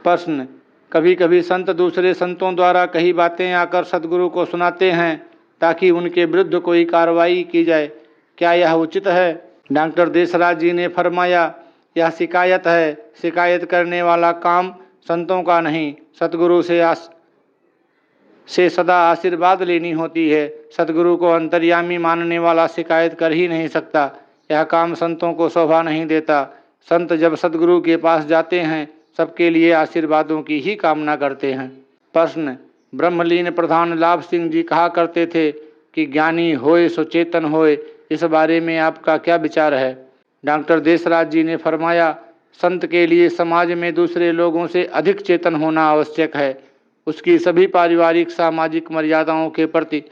प्रश्न: कभी कभी संत दूसरे संतों द्वारा कही बातें आकर सतगुरु को सुनाते हैं ताकि उनके विरुद्ध कोई कार्रवाई की जाए, क्या यह उचित है? डॉक्टर देशराज जी ने फरमाया, यह शिकायत है। शिकायत करने वाला काम संतों का नहीं, सतगुरु से सदा आशीर्वाद लेनी होती है। सतगुरु को अंतर्यामी मानने वाला शिकायत कर ही नहीं सकता। यह काम संतों को शोभा नहीं देता। संत जब सतगुरु के पास जाते हैं सबके लिए आशीर्वादों की ही कामना करते हैं। प्रश्न: ब्रह्मलीन प्रधान लाभ सिंह जी कहा करते थे कि ज्ञानी होए सो चेतन होए, इस बारे में आपका क्या विचार है? डॉक्टर देशराज जी ने फरमाया, संत के लिए समाज में दूसरे लोगों से अधिक चेतन होना आवश्यक है। उसकी सभी पारिवारिक सामाजिक मर्यादाओं के प्रति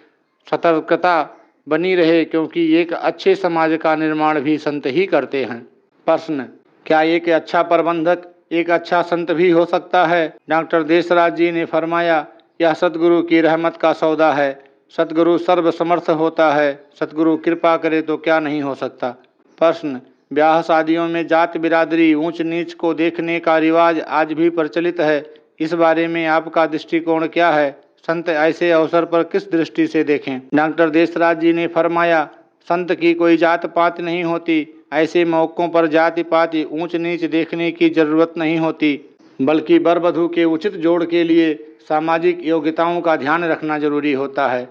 सतर्कता बनी रहे, क्योंकि एक अच्छे समाज का निर्माण भी संत ही करते हैं। प्रश्न, क्या एक अच्छा प्रबंधक एक अच्छा संत भी हो सकता है? डॉक्टर देशराज जी ने फरमाया, यह सतगुरु की रहमत का सौदा है। सतगुरु सर्वसमर्थ होता है, सतगुरु कृपा करे तो क्या नहीं हो सकता। प्रश्न, ब्याह शादियों में जात बिरादरी ऊंच नीच को देखने का रिवाज आज भी प्रचलित है, इस बारे में आपका दृष्टिकोण क्या है? संत ऐसे अवसर पर किस दृष्टि से देखें? डॉक्टर देशराज जी ने फरमाया, संत की कोई जात पात नहीं होती। ऐसे मौकों पर जाति पाति ऊंच नीच देखने की जरूरत नहीं होती, बल्कि वर वधू के उचित जोड़ के लिए सामाजिक योग्यताओं का ध्यान रखना जरूरी होता है।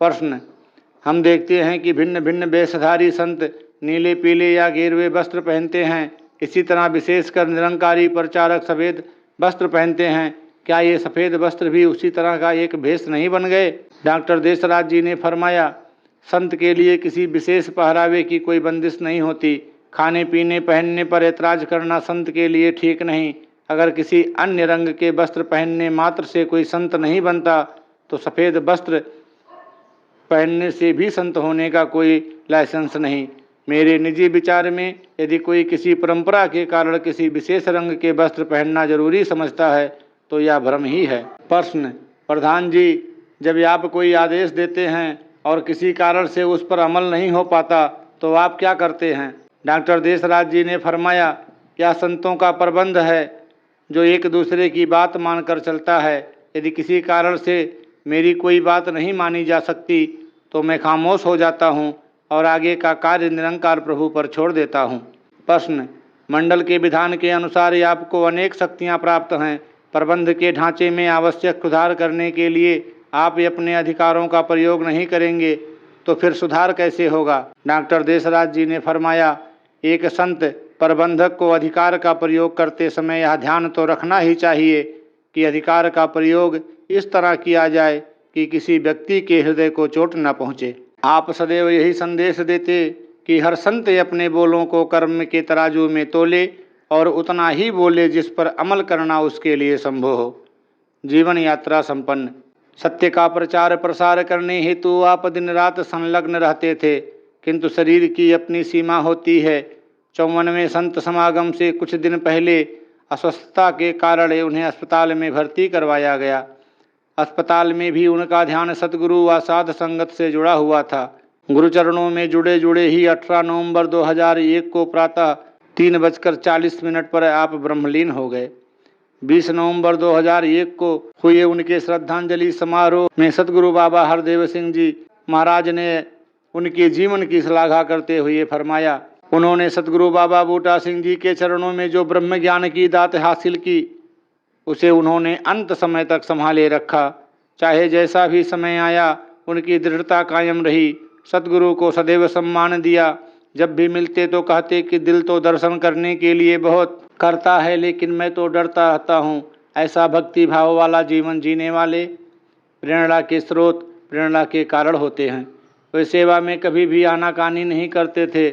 प्रश्न, हम देखते हैं कि भिन्न भिन्न वेशधारी संत नीले पीले या गेरुए वस्त्र पहनते हैं। इसी तरह विशेषकर निरंकारी प्रचारक सफ़ेद वस्त्र पहनते हैं। क्या ये सफ़ेद वस्त्र भी उसी तरह का एक भेष नहीं बन गए? डॉक्टर देशराज जी ने फरमाया, संत के लिए किसी विशेष पहरावे की कोई बंदिश नहीं होती। खाने पीने पहनने पर ऐतराज करना संत के लिए ठीक नहीं। अगर किसी अन्य रंग के वस्त्र पहनने मात्र से कोई संत नहीं बनता, तो सफ़ेद वस्त्र पहनने से भी संत होने का कोई लाइसेंस नहीं। मेरे निजी विचार में यदि कोई किसी परंपरा के कारण किसी विशेष रंग के वस्त्र पहनना जरूरी समझता है तो यह भ्रम ही है। प्रश्न, प्रधान जी, जब आप कोई आदेश देते हैं और किसी कारण से उस पर अमल नहीं हो पाता तो आप क्या करते हैं? डॉक्टर देशराज जी ने फरमाया, यह संतों का प्रबंध है जो एक दूसरे की बात मानकर चलता है। यदि किसी कारण से मेरी कोई बात नहीं मानी जा सकती तो मैं खामोश हो जाता हूँ और आगे का कार्य निरंकार प्रभु पर छोड़ देता हूँ। प्रश्न, मंडल के विधान के अनुसार आपको अनेक शक्तियाँ प्राप्त हैं। प्रबंध के ढांचे में आवश्यक सुधार करने के लिए आप अपने अधिकारों का प्रयोग नहीं करेंगे तो फिर सुधार कैसे होगा? डॉक्टर देशराज जी ने फरमाया, एक संत प्रबंधक को अधिकार का प्रयोग करते समय यह ध्यान तो रखना ही चाहिए कि अधिकार का प्रयोग इस तरह किया जाए कि किसी व्यक्ति के हृदय को चोट न पहुँचे। आप सदैव यही संदेश देते कि हर संत अपने बोलों को कर्म के तराजू में तोले और उतना ही बोले जिस पर अमल करना उसके लिए संभव हो। जीवन यात्रा संपन्न। सत्य का प्रचार प्रसार करने हेतु आप दिन रात संलग्न रहते थे, किंतु शरीर की अपनी सीमा होती है। 54वें संत समागम से कुछ दिन पहले अस्वस्थता के कारण उन्हें अस्पताल में भर्ती करवाया गया। अस्पताल में भी उनका ध्यान सतगुरु व साध संगत से जुड़ा हुआ था। गुरुचरणों में जुड़े जुड़े ही 18 नवंबर 2001 को प्रातः 3:40 पर आप ब्रह्मलीन हो गए। 20 नवंबर 2001 को हुए उनके श्रद्धांजलि समारोह में सतगुरु बाबा हरदेव सिंह जी महाराज ने उनके जीवन की श्लाघा करते हुए फरमाया, उन्होंने सतगुरु बाबा बूटा सिंह जी के चरणों में जो ब्रह्म ज्ञान की दात हासिल की उसे उन्होंने अंत समय तक संभाले रखा। चाहे जैसा भी समय आया उनकी दृढ़ता कायम रही। सतगुरु को सदैव सम्मान दिया। जब भी मिलते तो कहते कि दिल तो दर्शन करने के लिए बहुत करता है, लेकिन मैं तो डरता रहता हूँ। ऐसा भक्ति भाव वाला जीवन जीने वाले प्रेरणा के स्रोत, प्रेरणा के कारण होते हैं। वे सेवा में कभी भी आनाकानी नहीं करते थे।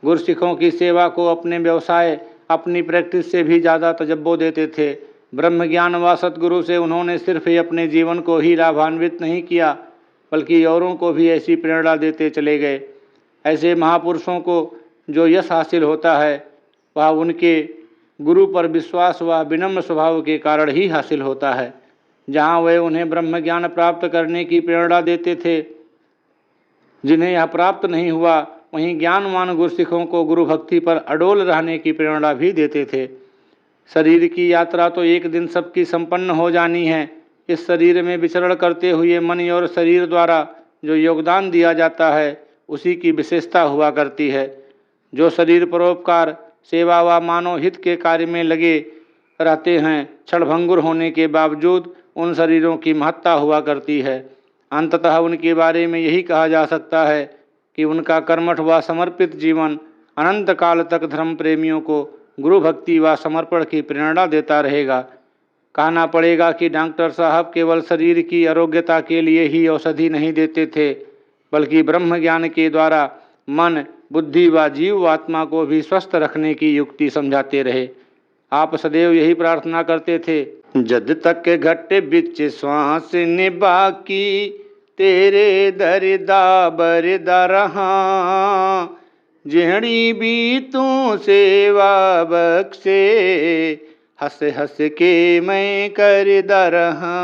गुरसिखों की सेवा को अपने व्यवसाय, अपनी प्रैक्टिस से भी ज़्यादा तजब्बो देते थे। ब्रह्म ज्ञान व सतगुरु से उन्होंने सिर्फ अपने जीवन को ही लाभान्वित नहीं किया, बल्कि औरों को भी ऐसी प्रेरणा देते चले गए। ऐसे महापुरुषों को जो यश हासिल होता है वह उनके गुरु पर विश्वास व विनम्र स्वभाव के कारण ही हासिल होता है। जहाँ वे उन्हें ब्रह्म ज्ञान प्राप्त करने की प्रेरणा देते थे, जिन्हें यह प्राप्त नहीं हुआ, वहीं ज्ञानवान गुरसिखों को गुरु भक्ति पर अडोल रहने की प्रेरणा भी देते थे। शरीर की यात्रा तो एक दिन सबकी संपन्न हो जानी है। इस शरीर में विचरण करते हुए मन और शरीर द्वारा जो योगदान दिया जाता है उसी की विशेषता हुआ करती है। जो शरीर परोपकार, सेवा व मानव हित के कार्य में लगे रहते हैं, क्षणभंगुर होने के बावजूद उन शरीरों की महत्ता हुआ करती है। अंततः उनके बारे में यही कहा जा सकता है कि उनका कर्मठ व समर्पित जीवन अनंत काल तक धर्म प्रेमियों को गुरु भक्ति व समर्पण की प्रेरणा देता रहेगा। कहना पड़ेगा कि डॉक्टर साहब केवल शरीर की आरोग्यता के लिए ही औषधि नहीं देते थे, बल्कि ब्रह्म ज्ञान के द्वारा मन, बुद्धि व जीव व आत्मा को भी स्वस्थ रखने की युक्ति समझाते रहे। आप सदैव यही प्रार्थना करते थे, जद तक घट बिच श्वास ने बाकी, तेरे दरदा बरदा रहा, जिहड़ी भी तू सेवा बख्शे, हंस हंस के मैं करदा रहा।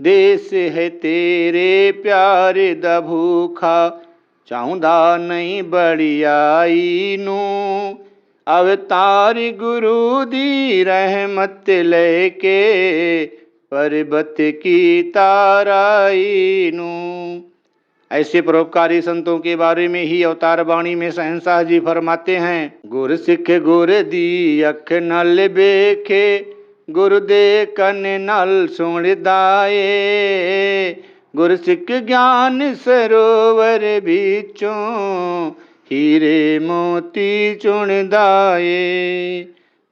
देश है तेरे प्यार दा भूखा, चाहुंदा नहीं बड़ियाई नू, अवतार गुरु दी रहमत लेके, पर्वत की ताराई नू। ऐसे परोपकारी संतों के बारे में ही अवतार वाणी में शहंशाह जी फरमाते हैं, गुर सिख गुर दी अख नल बेखे, गुर दे कन नल सुणदाए, गुर सिख ज्ञान सरोवर बिचों, हीरे मोती चुणदाए।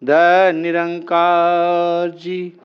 धन निरंकार जी।